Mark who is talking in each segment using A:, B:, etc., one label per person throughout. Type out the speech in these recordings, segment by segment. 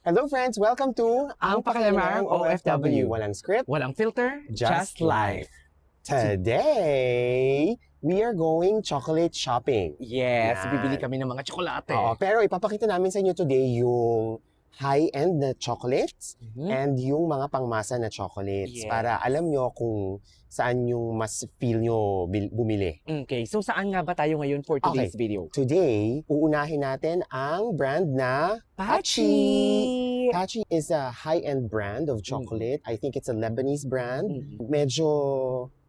A: Hello friends! Welcome to
B: Ang Pakalamarang OFW.
A: Walang script,
B: Walang filter,
A: just life. Today, we are going chocolate shopping.
B: Yes,
A: Yan.
B: bibili kami ng mga tsokolate.
A: Oo, pero ipapakita namin sa inyo today yung high-end na chocolates
B: Mhm.
A: and yung mga pangmasa na chocolates
B: Yes.
A: para alam nyo kung saan yung mas feel nyo bumili.
B: Okay, so saan nga ba tayo ngayon for today's video?
A: Today, uunahin natin ang brand na Pachi! Pachi is a high-end brand of chocolate. I think it's a Lebanese brand.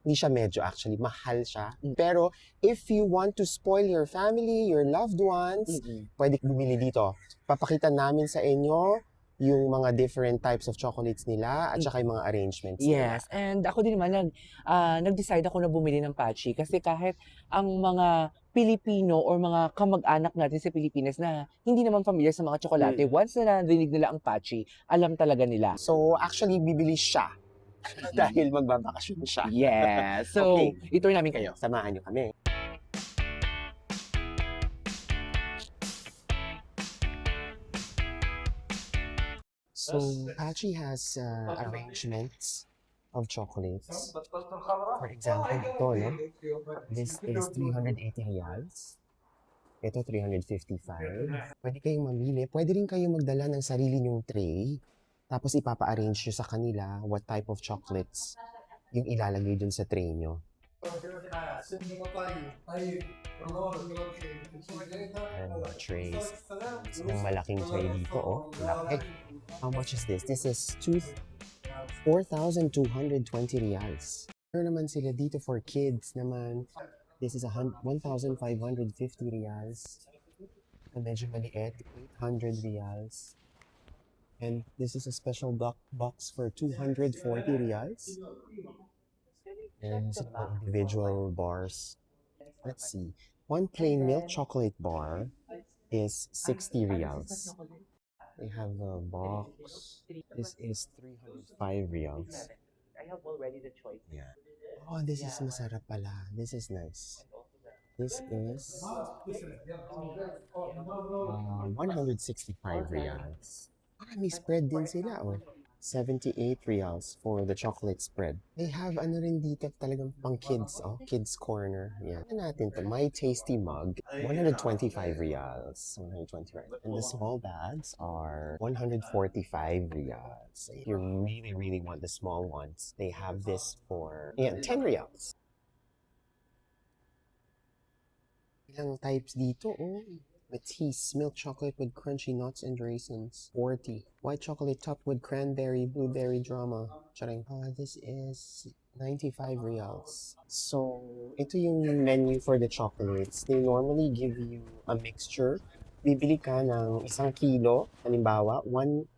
A: Hindi siya medyo actually, mahal siya. Pero if you want to spoil your family, your loved ones, pwede bumili dito. Papakita namin sa inyo yung mga different types of chocolates nila at saka yung mga arrangements nila.
B: Yes, and ako din naman, nag-decide ako na bumili ng Pachi kasi kahit ang mga Pilipino or mga kamag-anak natin sa Pilipinas na hindi naman familiar sa mga tsokolate, once na narinig nila ang Pachi, alam talaga nila.
A: So actually, bibili siya dahil magbabakasyon siya.
B: Yes, so
A: Okay.
B: itour namin kayo.
A: Samahan nyo kami. So, Pachi has arrangements of chocolates. For example, ito, no? This is 380 reals. Ito, 355. Pwede kayong mamili. Pwede rin kayong magdala ng sarili nyong tray. Tapos ipapa-arrange nyo sa kanila what type of chocolates yung ilalagay dun sa tray nyo. And trays. Isang malaking tray dito, oh. Laki. How much is this? This is 4,220 reals. Meron naman sila dito for kids naman. This is 1,550 reals. And medyo maliit, 800 reals. And this is a special box for 240 reals. And some individual bars. Let's see. One plain milk chocolate bar is 60 reals. They have a box. This is 305 reals.
B: I have already the choice.
A: Yeah. Oh, this is masarap pala. This is nice. This is 165 reals. May spread din sila, oh. 78 reals for the chocolate spread. They have ano rin dito talagang pang kids, oh. Kids corner. Yan. Ano natin to? My Tasty Mug. 125 reals. 125. And the small bags are 145 reals. If you really, really want the small ones, they have this for 10 reals. Ilang types dito, oh. Matisse milk chocolate with crunchy nuts and raisins, 40. White chocolate topped with cranberry, blueberry drama. Charing. This is 95 reals. So, ito yung menu for the chocolates. They normally give you a mixture. Bibili ka ng 1 kilo. Halimbawa, 1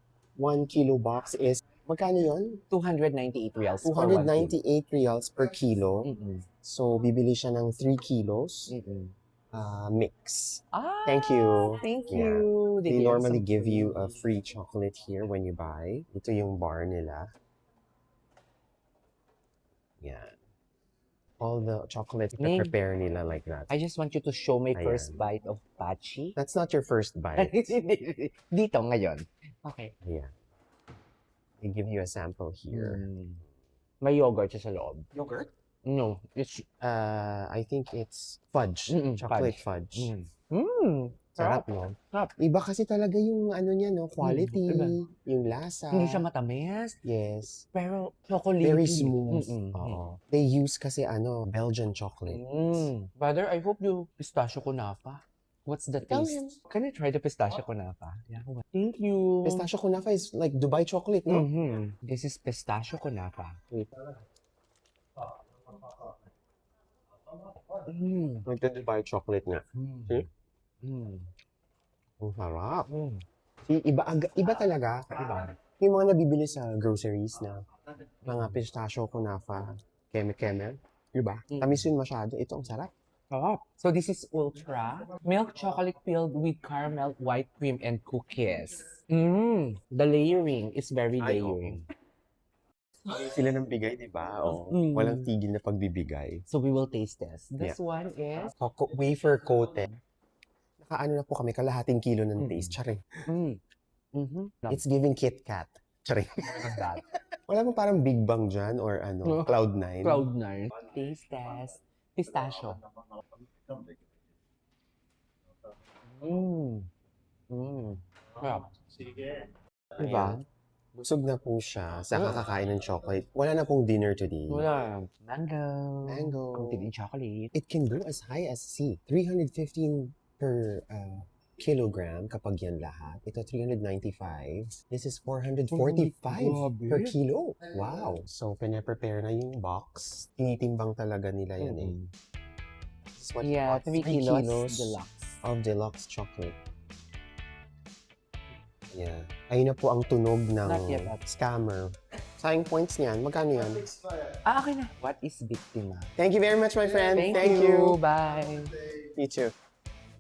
A: kilo box is, magkano yun?
B: 298 reals. for 1 kilo.
A: 298 reals per kilo. So, bibili siya ng 3 kilos. Mix. Thank you.
B: Thank
A: Yeah.
B: you.
A: They
B: gave us
A: normally
B: some
A: give
B: free.
A: you a free chocolate here when you buy. Ito yung bar nila. Yeah. All the chocolate prepare nila like that.
B: I just want you to show my
A: Ayan.
B: first bite of Pachi.
A: That's not your first bite.
B: Dito ngayon. Okay.
A: Yeah. They give you a sample here.
B: May yogurt siya sa loob.
A: Yogurt?
B: No, it's
A: I think it's fudge. Chocolate fudge. Sarap, no?
B: Sarap.
A: Iba kasi talaga yung ano niya, no? Quality,
B: Iba.
A: yung lasa.
B: Hindi siya matamis,
A: Yes.
B: pero chocolate.
A: Very smooth. Oo. They use kasi Belgian chocolate.
B: Brother, I hope you pistachio kunafa. What's the
A: Tell
B: taste?
A: him.
B: Can you try the pistachio kunafa? Yeah. Thank you.
A: Pistachio kunafa is like Dubai chocolate, no?
B: This is pistachio kunafa. Wait.
A: Nagda-Dubai chocolate nga. See? Ang sarap. See, iba talaga. Iba. Yung mga nabibili sa groceries na mga pistachio kunafa, keme-keme. Diba? Tamis yun masyado. Ito ang sarap.
B: So this is ultra milk chocolate filled with caramel, white cream, and cookies. The layering is very layering.
A: Sila ng bigay, di ba? Oh, walang tigil na pagbibigay.
B: So we will taste this. This one is
A: Wafer coated. Nakaano na po kami, kalahating kilo ng taste. Charing. It's giving Kit Kat. Charing.
B: that.
A: Wala mo parang Big Bang dyan or ano,
B: No.
A: Cloud9?
B: Cloud9. Taste test. Pistachio. Sarap.
A: Diba? Busog na po siya sa kakakain ng chocolate. Wala na pong dinner today.
B: Wala. Mango.
A: Mango.
B: Coated in chocolate.
A: It can go as high as 315 per kilogram kapag yan lahat. Ito 395. This is 445 per kilo. Wow. So, pinaprepare na yung box. Tinitimbang talaga nila yan eh. This is what
B: Yeah, 3 kilos. Deluxe.
A: of deluxe chocolate. Yeah. Ayun na po ang tunog ng
B: Not yet.
A: scammer. Sayang points niyan. Magkano yan?
B: Okay na. What is biktima?
A: Thank you very much, my friend.
B: Thank you. Bye.
A: You too.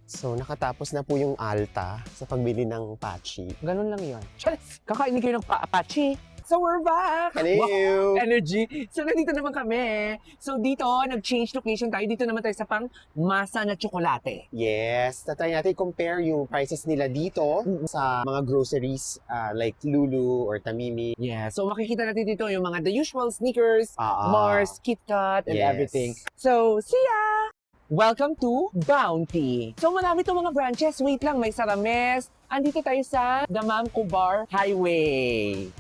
A: So, nakatapos na po yung Alta sa pagbili ng patchy.
B: Ganun lang yun. Charis! Kakainin kayo ng Apache. So we're back!
A: Hello!
B: Energy! So nandito naman kami. So dito, nag-change location tayo. Dito naman tayo sa pang masa na tsokolate.
A: Yes, tatry natin compare yung prices nila dito sa mga groceries like Lulu or Tamimi.
B: Yeah, so makikita natin dito yung mga the usual sneakers,
A: Ah,
B: Mars, KitKat, and
A: yes.
B: everything. So, see ya! Welcome to Bounty. So marami itong mga branches. Wait lang, may Sarames. Andito tayo sa Damam Kubar Highway.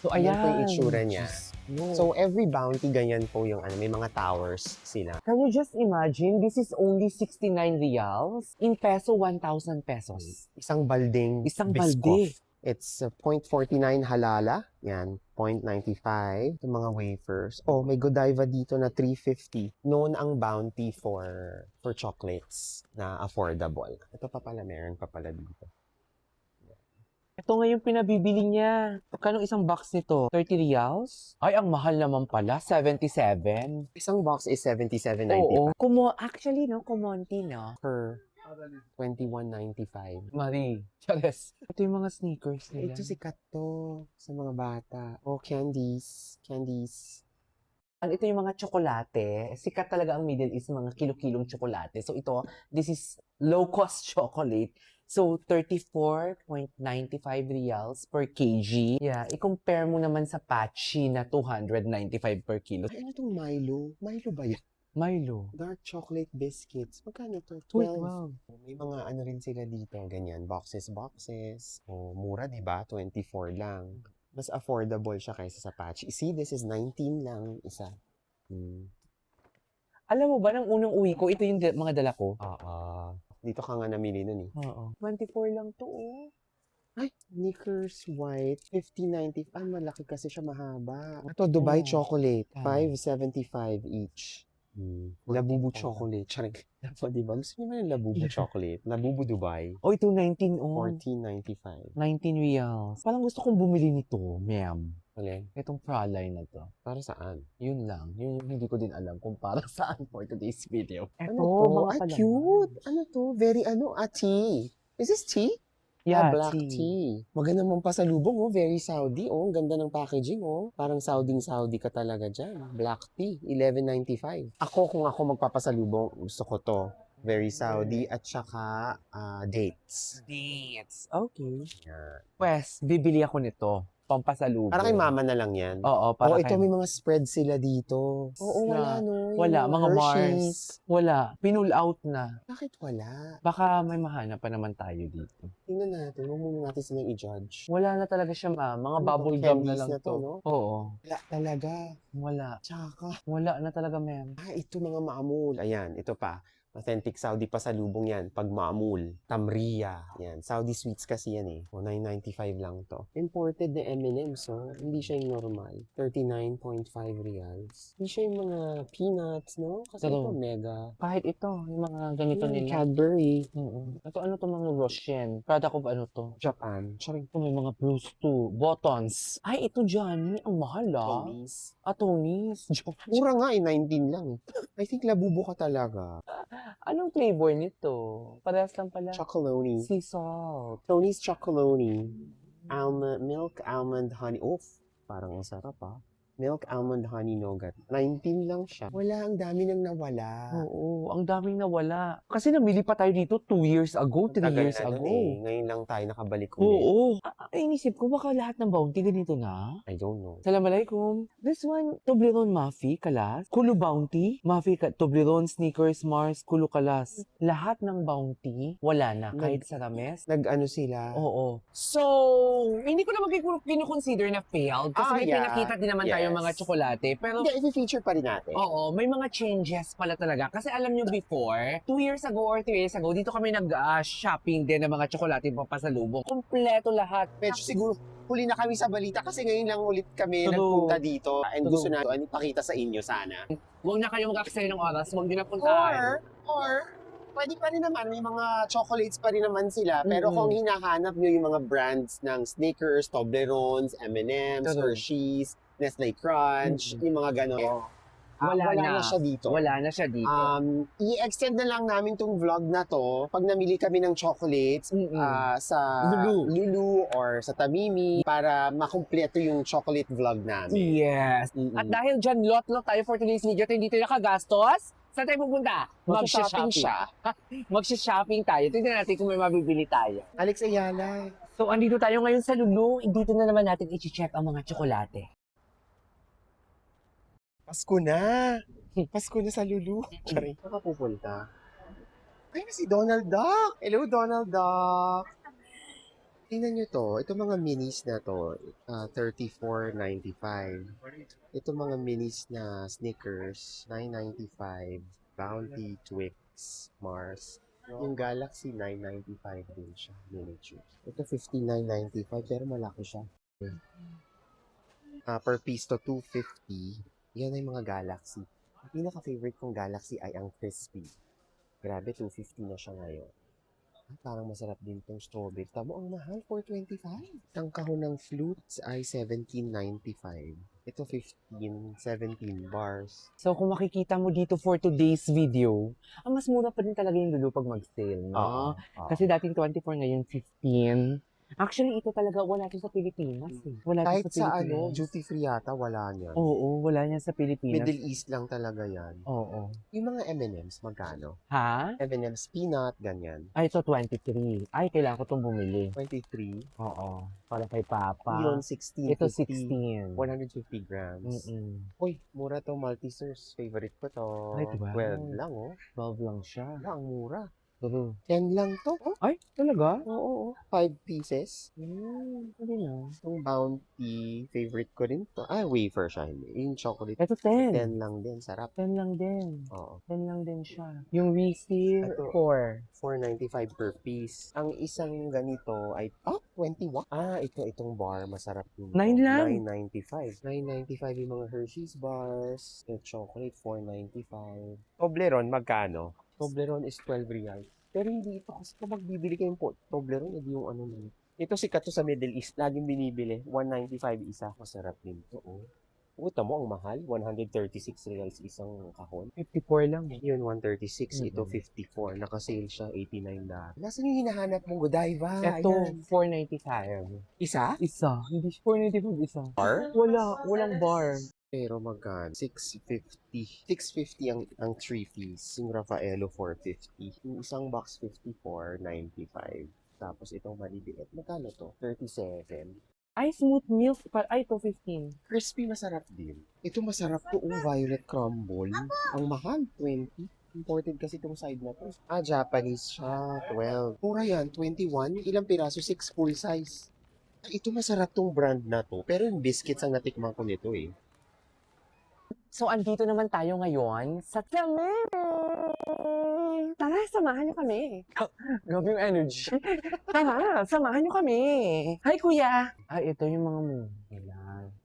B: So
A: Ayan
B: ayan.
A: po yung itsura niya.
B: No.
A: So, every Bounty, ganyan po yung may mga towers sila.
B: Can you just imagine, this is only 69 reals. In peso, 1,000 pesos.
A: Isang balding
B: Isang
A: Biscoff.
B: balde.
A: It's 0.49 halala. Yan, 0.95. Yung mga wafers. Oh, may Godiva dito na 350. Noon ang Bounty for chocolates na affordable. Ito pa pala, meron pa pala dito.
B: Ito nga yung pinabibili niya. Kano isang box nito? 30 reals? Ay, ang mahal naman pala. 77.
A: Isang box is 77.95
B: Oo. Actually, no? Kumonti, no?
A: per 21.95.
B: Marie. Chares. Ito yung mga sneakers nila.
A: Ito sikat to sa mga bata. Oh, candies. Candies.
B: Ito yung mga tsokolate. Sikat talaga ang Middle East, mga kilo-kilong tsokolate. So ito, this is low-cost chocolate. So, 34.95 reals per kg. Yeah, i-compare mo naman sa Patchy na 295 per kilo.
A: Ay, ano tong Milo? Milo ba yan?
B: Milo.
A: Dark chocolate biscuits. Magkano to? 12.
B: Uy, wow.
A: May mga ano rin sila dito. Ganyan. Boxes. Oh, mura, diba? 24 lang. Mas affordable siya kaysa sa Patchy. See, this is 19 lang isa.
B: Alam mo ba, nang unang uwi ko, ito yung mga dala ko.
A: Dito ka nga namili nun eh.
B: Oo. 24 lang to, oh.
A: Ay, Knickers white, 50.90. Ah, malaki kasi siya mahaba. Ito, Dubai
B: Oh.
A: chocolate,
B: Ah.
A: 5.75 each. Labubu chocolate. Charing. Dapat, diba? Gusto niyo ba yung Labubu chocolate? Labubu Dubai,
B: Oh, ito 19, oh.
A: 14.95.
B: 19 reals. Parang gusto kong bumili nito, ma'am.
A: Alin?
B: Itong praline na to.
A: Para saan?
B: Yun lang. Yun yung hindi ko din alam kung para saan for today's video.
A: Ano to?
B: mga
A: Ay,
B: palaman.
A: cute! Ano to? Very tea. Is this tea?
B: Yeah,
A: black tea. Maganda mong pasalubong, oh. Very Saudi, oh. Ang ganda ng packaging, oh. Parang Saudi ka talaga dyan. Black tea, 11.95. Ako, kung ako magpapasalubong, gusto ko to. Very Saudi at saka dates.
B: Dates. Okay.
A: Yan.
B: Pwes, bibili ako nito. Pampasalubong.
A: Para kay mama na lang yan.
B: Oo, para
A: Ito
B: kay...
A: may mga spread sila dito. Oo, wala
B: Na-
A: no.
B: Wala,
A: Yung
B: mga
A: Hershey's.
B: Mars. Wala. Pinull out na.
A: Bakit wala?
B: Baka may mahanap pa naman tayo dito.
A: Tingnan natin. Huwag muna natin silang i-judge.
B: Wala na talaga siya, ma. Mga
A: Ano to,
B: bubble gum na
A: candies
B: lang
A: na to,
B: to.
A: no?
B: Oo.
A: Wala talaga.
B: Wala.
A: Tsaka.
B: Wala na talaga, ma'am.
A: Ito mga maamul. Ayan, ito pa. Authentic Saudi pasalubong yan. Pag maamul. Tamria. Yan. Saudi sweets kasi yan eh. O, 9.95 lang to. Imported na M&M's, so hindi siya yung normal. 39.5 reals. Hindi siya yung mga peanuts, no? Kasi
B: Pero-
A: ito mega.
B: Kahit ito, yung mga ganito
A: Yung
B: nila.
A: Cadbury.
B: Oo. Ito, ano to mga Roshen? Product of ano to?
A: Japan. Charing.
B: Ito may mga blues too. Buttons. Ay, ito Johnny. Ang mahal ah.
A: Tony's.
B: Tony's.
A: Mura nga eh, 19 lang. I think labubo ka talaga.
B: Anong flavor nito? Parehas lang pala.
A: Chocolonely.
B: Sea salt.
A: Tony's Chocolonely. Almond, milk, almond, honey. Oof. Parang ang sarap ah. Milk Almond Honey Nougat. 19 lang siya. Wala, ang dami nang nawala.
B: Oo, ang daming nawala. Kasi namili pa tayo dito 2 years ago,
A: Ang
B: 3
A: tagal
B: years
A: na nun
B: ago.
A: eh. Ngayon lang tayo nakabalik ulit.
B: Oo. Inisip ko baka lahat ng Bounty ganito na.
A: I don't know.
B: Assalamualaikum. This one, Toblerone Mafi, Kalas. Kulu Bounty, Mafi, Toblerone, Snickers, Mars, Kulu Kalas. Lahat ng Bounty, wala na. Kahit sa Rames.
A: Nag-ano sila?
B: Oo. So, hindi ko naman kinukonsider na failed. Kasi may
A: yeah.
B: pinakita din naman tayo
A: Yes.
B: mga tsokolate. Pero,
A: Hindi, i-feature pa rin natin.
B: oo, may mga changes pala talaga. Kasi alam nyo before, 2 years ago or 3 years ago, dito kami nag-shopping din ng mga tsokolate papasalubong. Kompleto lahat.
A: Medyo siguro huli na kami sa balita kasi ngayon lang ulit kami
B: True.
A: nagpunta dito and gusto
B: True.
A: natin ipakita sa inyo sana.
B: Huwag na kayong mag-aksaya ng oras, huwag nyo na puntahan.
A: Or, pwede pa rin naman, may mga chocolates pa rin naman sila. Pero
B: Mm-mm.
A: kung hinahanap nyo yung mga brands ng Snickers, Toblerones, M&M's,
B: True.
A: Hershey's, Nestle Crunch, yung mga gano'n.
B: Wala na.
A: siya dito.
B: Wala na siya dito.
A: I-extend na lang namin tong vlog na to pag namili kami ng chocolates
B: Mm-mm.
A: sa
B: Lulu.
A: Lulu or sa Tamimi para makumpleto yung chocolate vlog namin.
B: Yes.
A: Mm-mm.
B: At dahil dyan, lot tayo for today's video, hindi tayo nakagastos. Saan tayo pupunta?
A: Mag-shopping siya.
B: Mag-shopping tayo. Tingnan natin kung may mabibili tayo.
A: Alex Ayala.
B: So, andito tayo ngayon sa Lulu. Dito na naman natin i-check ang mga tsokolate.
A: Pasko na! Pasko na sa Lulu. Charing. Saan ka pupunta? Ay, si Donald Duck! Hello, Donald Duck! Tingnan nyo to. Ito mga minis na to. $34.95. Ito mga minis na Snickers. $9.95. Bounty, Twix, Mars. Yung Galaxy, $9.95 din siya. Miniature. Ito, $59.95. Pero malaki siya. Per piece to $2.50. Yan ay mga Galaxy. Ang pinaka-favorite kong Galaxy ay ang Crispy. Grabe, $2.50 na siya ngayon. Parang masarap din tong strawberry. Tamo, ang mahal, $4.25. Ang kahon ng flutes ay $17.95. Ito 15, 17 bars.
B: So, kung makikita mo dito for today's video, ang mas mura pa rin talaga yung Lulu pag mag-sale, no? Kasi dating 24, ngayon 15. Actually, ito talaga wala ito sa Pilipinas. Eh. Wala ito
A: Kahit sa
B: Pilipinas.
A: duty free yata, wala niyan.
B: Oo, wala niyan sa Pilipinas.
A: Middle East lang talaga yan.
B: Oo.
A: Yung mga M&M's, magkano?
B: Ha?
A: M&M's peanut, ganyan.
B: Ay, ito 23. Ay, kailangan ko itong bumili.
A: 23.
B: Oo. Para kay Papa.
A: Yun, 16.
B: Ito
A: 50,
B: 16.
A: 150 grams. Uy, mura to Maltesers. Favorite ko to.
B: Ay, diba?
A: 12 lang, oh.
B: 12 lang siya.
A: Wala, ang mura.
B: True.
A: 10 lang to. Oh,
B: Ay, talaga?
A: oo. 5 pieces.
B: Hindi na.
A: Itong Bounty, favorite ko rin to. Ah, wafer siya. Hindi. Yung chocolate.
B: Ito 10.
A: 10 lang din. Sarap.
B: 10 lang din.
A: Oo.
B: 10 lang din siya. Yung Reese's,
A: Ito.
B: 4.
A: $4.95 per piece. Ang isang ganito ay, 21. Itong bar, masarap yun.
B: 9 lang?
A: $9.95. $9.95 yung mga Hershey's bars. Yung chocolate, $4.95. Toblerone, magkano? Toblerone is 12 reals. Pero hindi ito kasi kapag bibili kayong Toblerone, hindi yung ano na. Ito sikat to sa Middle East. Laging binibili. $195 isa. Masarap din to, oh. Puta mo, ang mahal. 136 reals isang kahon.
B: 54 lang.
A: Yun, 136. Ito, 54. Nakasale siya, $89. Nasaan yung hinahanap mong Godiva?
B: Ito,
A: Ayan.
B: 495.
A: Isa?
B: Isa. Hindi 495 isa.
A: Bar?
B: Walang bar.
A: Pero magkano? $650. $650 ang 3 piece. Yung Raffaello, $450. Yung isang box, $54.95. Tapos itong maliliit. Magkano to? $37.
B: Ay, smooth milk. Ay, ito 15.
A: Crispy, masarap din. Ito masarap to, violet crumble. Ang mahal, $20. Imported kasi itong side na to. Japanese siya, $12. Mura yan, $21. Ilang piraso? 6 full size. Ito masarap tong brand na to. Pero yung biscuits ang natikman ko nito eh.
B: So, andito naman tayo ngayon sa Tamimi! Tara, samahan niyo kami. Grabe yung energy. Tara, samahan niyo kami. Hi, kuya! Ay, ito yung mga nila.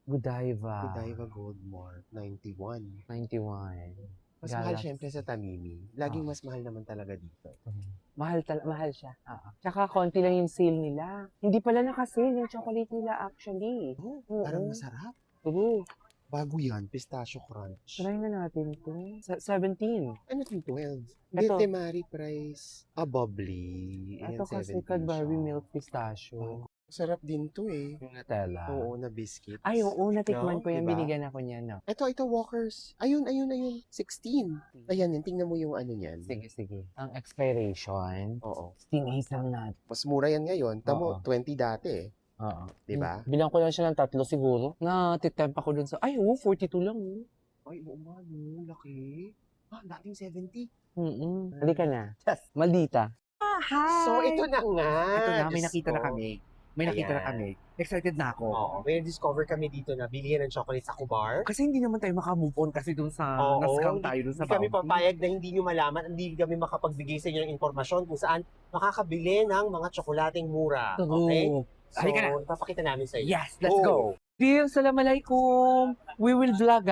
B: Godiva.
A: Godiva Goldmark, 91.
B: 91.
A: Mas mahal
B: Galaxy.
A: syempre sa Tamimi. Laging mas mahal naman talaga dito.
B: Mahal siya. Tsaka konti lang yung sale nila. Hindi pala nakasale yung chocolate nila actually.
A: Oh,
B: Oo.
A: parang masarap.
B: Oo.
A: Bago yan, pistachio crunch.
B: Try na natin ito. 17.
A: Ano itong 12?
B: Ito.
A: Dete Marie price. Bubbly. Ayan,
B: Ito kasi
A: 17
B: Cadbury
A: siya.
B: Milk Pistachio.
A: Sarap din to eh.
B: Yung Nutella.
A: Oo, na biscuits.
B: Ay, oo, natikman
A: No?
B: ko yan.
A: Diba?
B: Binigyan ako niya, no?
A: Ito, Walkers. Ayun. 16. Ayan, yan. Tingnan mo yung ano niyan.
B: Sige. Ang expiration,
A: Oo.
B: tinasan natin.
A: Mas mura yan ngayon.
B: Oo.
A: Tamo, 20 dati eh.
B: Oo.
A: Diba?
B: Bilang ko lang siya ng 3 siguro. Natitemp ako dun sa, ay, 42 lang.
A: Ay, oo nga, no. Laki. Dating 70.
B: Halika na. Maldita.
A: So, ito na nga.
B: Ito na, may
A: Diyos
B: nakita na
A: ko.
B: kami. May nakita na
A: Ayan.
B: kami. Excited na ako.
A: Oo, may discover kami dito na bilihan ng chocolate sa Kubar.
B: Kasi hindi naman tayo makamove on kasi dun sa,
A: Oo,
B: na-scam tayo dun sa
A: Hindi kami
B: Bounty.
A: papayag na hindi nyo malaman, hindi kami makapagbigay sa inyo ng impormasyon kung saan makakabili ng mga tsokolating mura. Okay?
B: True.
A: So,
B: Halika na.
A: papakita namin sa inyo.
B: Yes, let's go. Dear, Assalamualaikum. We will vlog,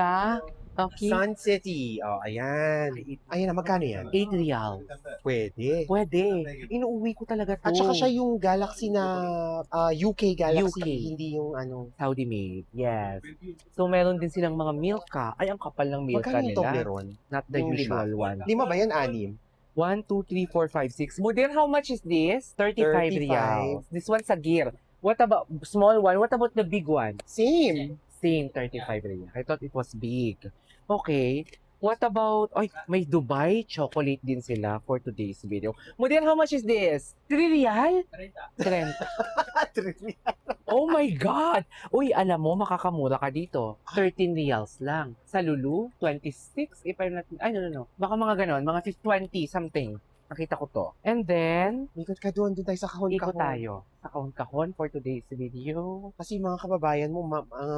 B: Okay.
A: Sun City. Oh, ayan. Ayan na, magkano yan?
B: 8 real.
A: Pwede.
B: Pwede. Inuuwi ko talaga to.
A: At saka siya yung Galaxy na UK Galaxy,
B: UK.
A: hindi yung ano.
B: Saudi made. Yes. So, meron din silang mga Milka. Ay, ang kapal ng Milka
A: Magkano yung
B: nila.
A: Toblerone?
B: Not the
A: Yung
B: usual one.
A: 5 ba yan? 6?
B: 1, 2, 3, 4, 5, 6. Modern, how much is this? 35 reals. This one's a gear. What about small one? What about the big one?
A: Same.
B: Same, 35 reals. I thought it was big. Okay. What about, may Dubai chocolate din sila for today's video. Modern, how much is this? 3 real? 30. Oh my God! Uy, alam mo, makakamura ka dito. 13 reals lang. Sa Lulu, 26. If I'm not, no. Baka mga ganon, mga 20 something. Nakita ko to. And then,
A: Ikot ka doon tayo sa kahon-kahon.
B: ikot tayo sa kahon-kahon for today's video.
A: Kasi mga kababayan mo,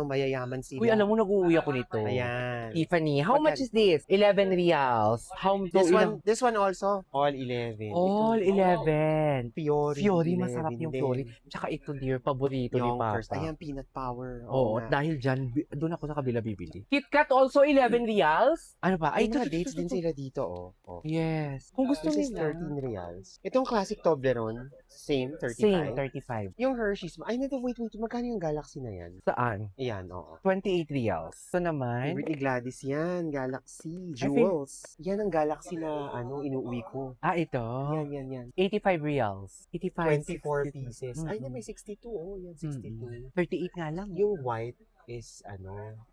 A: mayayaman sila.
B: Uy, alam mo, nag-uuwi ako nito.
A: Ayan.
B: Tiffany, how
A: Magkano?
B: much is this? 11 reals. How
A: This one also? All 11.
B: All 11.
A: Fiori.
B: Fiori,
A: 11
B: masarap yung
A: din.
B: Fiori. Tsaka ito, dear, paborito ni
A: Yonkers.
B: Papa.
A: Ayan, peanut power.
B: Oo,
A: nga.
B: dahil dyan, doon ako sa kabila bibili. KitKat also 11 reals. Ano pa?
A: Ay,
B: Ay,
A: mga dates din sila dito, oh.
B: Yes. Kung gusto
A: This is
B: nila.
A: 13 reals. Itong classic Toblerone, same, 35.
B: Same, 35.
A: Yung Hershey's, ay, wait, magkano yung Galaxy na yan?
B: Saan?
A: Ayan, oo.
B: 28 reals. Ito naman,
A: Favorite ni Gladys yan, Galaxy,
B: I think-
A: Jewels. Yan ang Galaxy na, inuwi ko.
B: ito.
A: Yan.
B: 85 reals. 85.
A: 24
B: 60.
A: pieces. Ay, na may 62, yan, 62.
B: 38 nga lang.
A: Yung white is,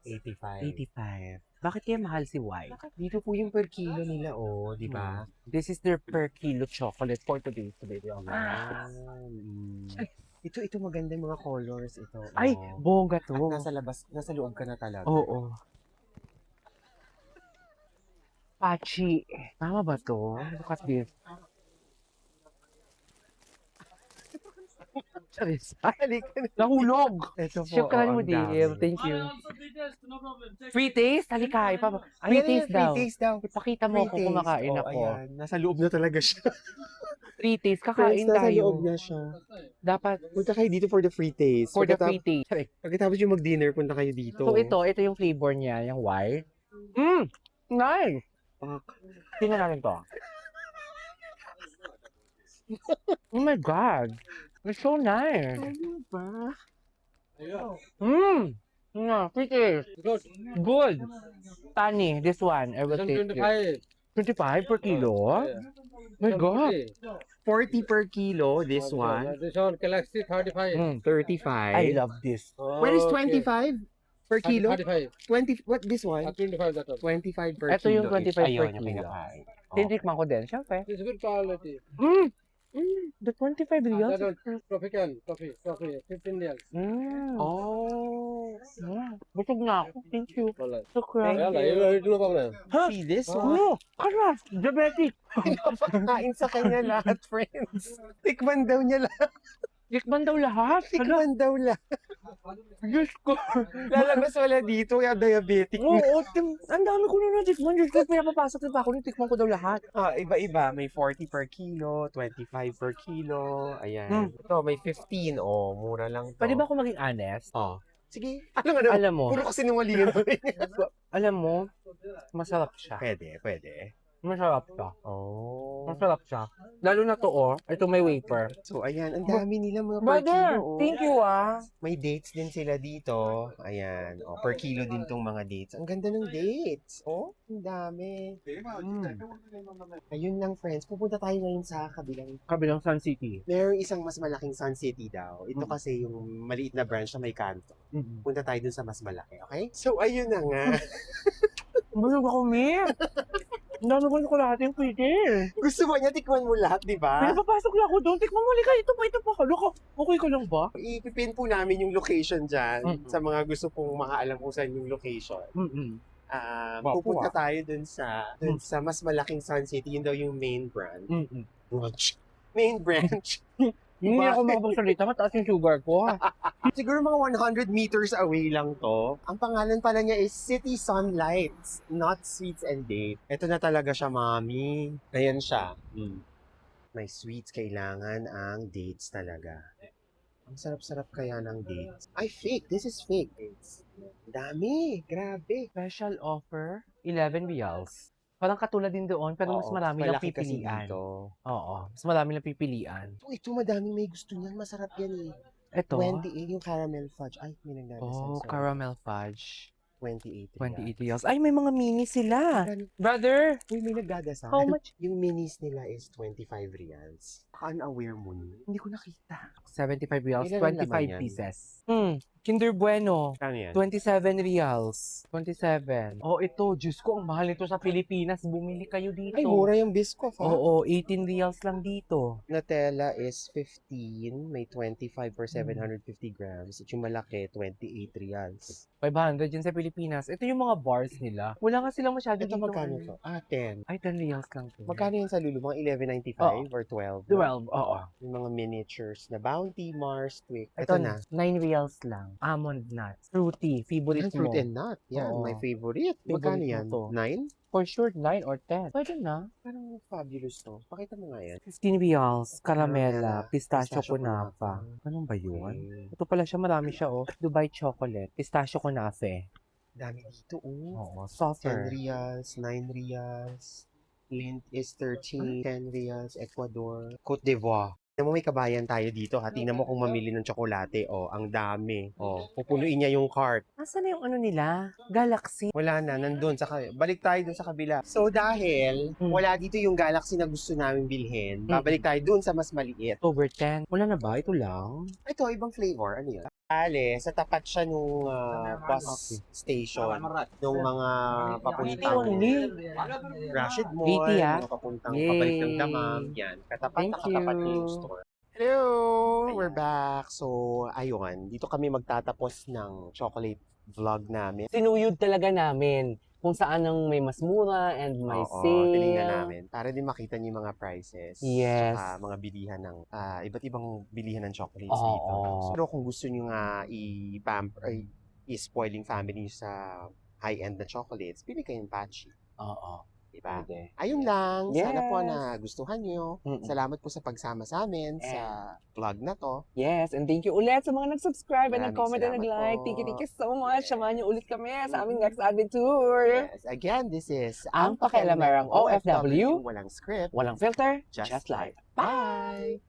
A: 85.
B: 85. Bakit kaya mahal si White?
A: Dito po yung per kilo nila, di ba?
B: This is their per kilo chocolate for today's video.
A: Ito maganda yung mga colors, ito.
B: Ay, bongga to.
A: At nasa loob ka na talaga.
B: Oo. Pachi. Tama ba to? Look at this. Charis.
A: Halika na.
B: Nahulog.
A: Ito po.
B: Syukran mo,
A: ang dami.
B: dear. Thank you. Free taste? Halika. Free
A: Ayan,
B: taste daw.
A: Free taste daw.
B: Ipakita mo ako
A: Free taste.
B: kumakain
A: Oh,
B: ako.
A: Ayan. Nasa loob na talaga siya.
B: Free taste. Kakain
A: Nasa
B: tayo.
A: loob na siya.
B: Dapat
A: Punta kayo dito for the free taste.
B: for the free taste.
A: Pagkatapos yung mag-dinner, punta kayo dito.
B: So ito yung flavor niya, yung white. Nice.
A: Pak.
B: Tingnan natin to. Oh my God. It's so nice.
A: Ano ba?
B: Yeah, pretty. Good. Tani, this one. I will take it. 25 per kilo? My God.
A: 40 per kilo, this one.
C: This one Galaxy 35.
A: 35.
B: I love this.
A: Where is 25 per kilo?
C: 35.
A: 20, what, this one?
C: 25 that one.
A: 25 per
B: Ito
A: kilo.
B: yung 25 per
A: Ayun, yung
B: kilo.
A: pinakain.
B: Tinikman ko din, syempre.
C: It's good quality.
B: The 25 reals?
C: That one Tropican coffee, 15 reals.
A: Oh.
B: Busog na ako. Thank you.
C: Wala.
B: Shukran.
C: Wala, yun no problem.
A: See this one?
B: Oh, karas! Diabetic!
A: Pinapakain sa kanya lahat, friends. Tikman daw niya lahat.
B: Tikman daw lahat.
A: Tikman daw lahat.
B: Diyos ko.
A: Lalabas wala dito, kaya diabetic na.
B: Oo, ang dami ko na natikman. Diyos ko, pinapapasok na pa ako. Tikman ko daw lahat.
A: Iba-iba. May 40 per kilo, 25 per kilo. Ayan. Ito, may 15. Oh, mura lang to.
B: Pwede ba ako maging honest?
A: Oh. Sige. Ano?
B: Alam mo,
A: Puro kasi sinungalingan to.
B: alam mo, masarap siya.
A: Pwede.
B: Masarap siya.
A: Oh.
B: Masarap siya. Lalo na to, oh. Ito may wafer.
A: So, ayan. Ang dami nila mga per
B: Brother,
A: kilo. Oh.
B: thank you, ah.
A: May dates din sila dito. Ayan. Oh, per kilo din tong mga dates. Ang ganda ng dates. Oh, ang dami. Ayun lang, friends. Pupunta tayo ngayon sa kabilang.
B: Kabilang Sun City.
A: Merong isang mas malaking Sun City daw. Ito kasi yung maliit na branch na may kanto. Punta tayo dun sa mas malaki, okay? So, ayun na nga.
B: Busog ako, Mir. Ang dami ko lahat yung pwede.
A: Gusto mo niya, tikman mo lahat, di ba?
B: Pero papasok na ako doon. Tikman mo, ka. Ito pa. Loko, okay ka lang ba?
A: Ipipin po namin yung location dyan
B: Mm-mm.
A: sa mga gusto pong makaalam kung saan yung location.
B: Wapo,
A: Pupunta tayo dun sa mas malaking Sun City. Yun daw yung main branch. Main branch.
B: Hindi ako makapagsalita. Mataas yung sugar ko.
A: Siguro mga 100 meters away lang to. Ang pangalan pala niya is City Sunlights, not Sweets and Dates. Ito na talaga siya, mami. Ayan siya. May sweets, kailangan ang dates talaga. Ang sarap-sarap kaya ng dates. Ay, fake. This is fake dates. Dami. Grabe.
B: Special offer, 11 reals. Parang katulad din doon, pero mas
A: Oo,
B: marami lang
A: malaki kasi
B: pipilian.
A: dito.
B: Oo, mas marami lang pipilian.
A: Ito, madaming may gusto niyan. Masarap yan eh.
B: Ito,
A: 28 yung caramel fudge. Ay, may nagdadasal. Sorry.
B: caramel fudge.
A: 28
B: 28 reals. Ay, may mga mini sila. Brother,
A: Uy, may nagdadasal.
B: how much?
A: Yung minis nila is 25 reals. Unaware mo nun? Hindi ko nakita.
B: 75 reals,
A: Ilan ang
B: 25
A: laman yan?
B: pieces. Kinder Bueno.
A: Kano yan?
B: 27 reals. 27. Oh, ito. Diyos ko, ang mahal nito sa Pilipinas. Bumili kayo dito.
A: Ay, mura yung Biscoff, ha?
B: Oo, 18 reals lang dito.
A: Nutella is 15. May 25 per 750 grams. At yung malaki, 28 reals.
B: 500 yun sa Pilipinas. Ito yung mga bars nila. Wala nga silang masyado
A: Ito
B: dito.
A: magkano to? 10.
B: Ay, 10 reals lang to.
A: Magkano yan sa Lulu? Mga 11.95 or 12?
B: 12, oo.
A: Yung mga miniatures na Bounty, Mars, Twix.
B: Ito
A: Ito
B: na,
A: na.
B: 9 reals lang. Almond nuts. Fruity. Favorite
A: Fruit
B: mo.
A: and nut. Yan,
B: Oo.
A: my favorite. Magkano
B: Favorite mo
A: yan?
B: to.
A: 9?
B: For sure, 9 or 10. Pwede na.
A: Parang fabulous to. Pakita mo nga yan.
B: 15 reals.
A: Caramela,
B: Caramela. Pistachio
A: pistachio
B: kunafa.
A: kunafa.
B: Anong ba yun?
A: Okay.
B: Ito pala siya, marami siya, oh. Dubai chocolate. Pistachio kunafe.
A: Dami dito, oh.
B: Oo,
A: 10
B: softer.
A: reals, 9 reals. Lint is 13, 10 reals, Ecuador. Cote d'Ivoire. Tingnan mo, may kabayan tayo dito, ha? Tingnan mo kung mamili ng tsokolate. Oh, ang dami. Oh, pupunuin niya yung cart.
B: Nasaan na yung ano nila? Galaxy.
A: Wala na, nandun. Balik tayo dun sa kabila. So, dahil wala dito yung Galaxy na gusto namin bilhin, babalik tayo dun sa mas maliit.
B: October 10. Wala na ba? Ito lang.
A: Ito, ibang flavor. Ano yun? Sa tapat siya nung bus station. Nung mga papuntang
B: Only.
A: Rashid Mall,
B: 80, ah.
A: mga papuntang
B: Yay.
A: pabalik ng damam. Yan, katapat
B: Thank
A: na katapat
B: you.
A: niya yung store. Hello! We're back. So, ayun, dito kami magtatapos ng chocolate vlog namin.
B: Sinuyod talaga namin kung saan ang may mas mura and may
A: Oo,
B: sale.
A: tinignan namin. Para din makita niyo yung mga prices.
B: Yes.
A: Saka mga bilihan ng, iba't ibang bilihan ng chocolates
B: Oo.
A: dito. Pero kung gusto niyo nga i-spoiling family sa high-end na chocolates, pili kayong Patchy.
B: Oo.
A: Diba?
B: Pwede.
A: Ayun lang. Sana po
B: Yes.
A: na gustuhan niyo.
B: Mm-mm.
A: Salamat po sa pagsama sa amin sa vlog na to.
B: Yes, and thank you ulit sa mga nag-subscribe and
A: Maraming
B: nag-comment and
A: salamat
B: nag-like.
A: po.
B: Thank you so much. Samahan niyo ulit kami sa aming next adventure.
A: Yes. Again, this is
B: Ang Pakialamarang OFW.
A: Walang script.
B: Walang filter,
A: Just
B: just life.
A: Bye!